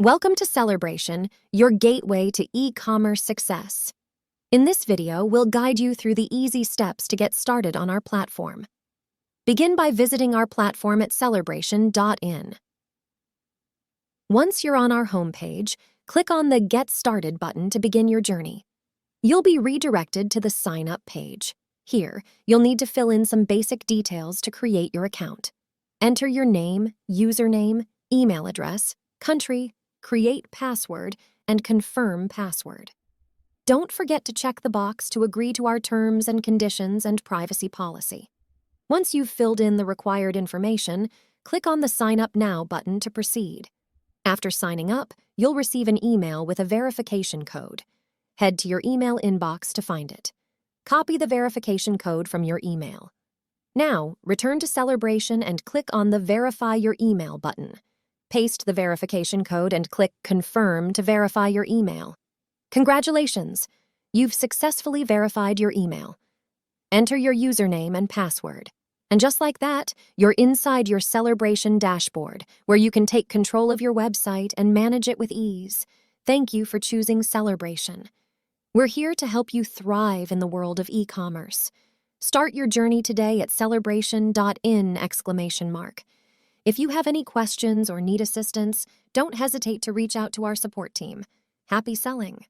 Welcome to Sellerbration, your gateway to e-commerce success. In this video, we'll guide you through the easy steps to get started on our platform. Begin by visiting our platform at sellerbration.in. Once you're on our homepage, click on the Get Started button to begin your journey. You'll be redirected to the Sign Up page. Here, you'll need to fill in some basic details to create your account. Enter your name, username, email address, country, create password, and confirm password. Don't forget to check the box to agree to our terms and conditions and privacy policy. Once you've filled in the required information, click on the Sign Up Now button to proceed. After signing up, you'll receive an email with a verification code. Head to your email inbox to find it. Copy the verification code from your email. Now, return to Sellerbration and click on the Verify Your Email button. Paste the verification code and click Confirm to verify your email. Congratulations! You've successfully verified your email. Enter your username and password. And just like that, you're inside your Sellerbration dashboard, where you can take control of your website and manage it with ease. Thank you for choosing Sellerbration. We're here to help you thrive in the world of e-commerce. Start your journey today at sellerbration.in! If you have any questions or need assistance, don't hesitate to reach out to our support team. Happy selling!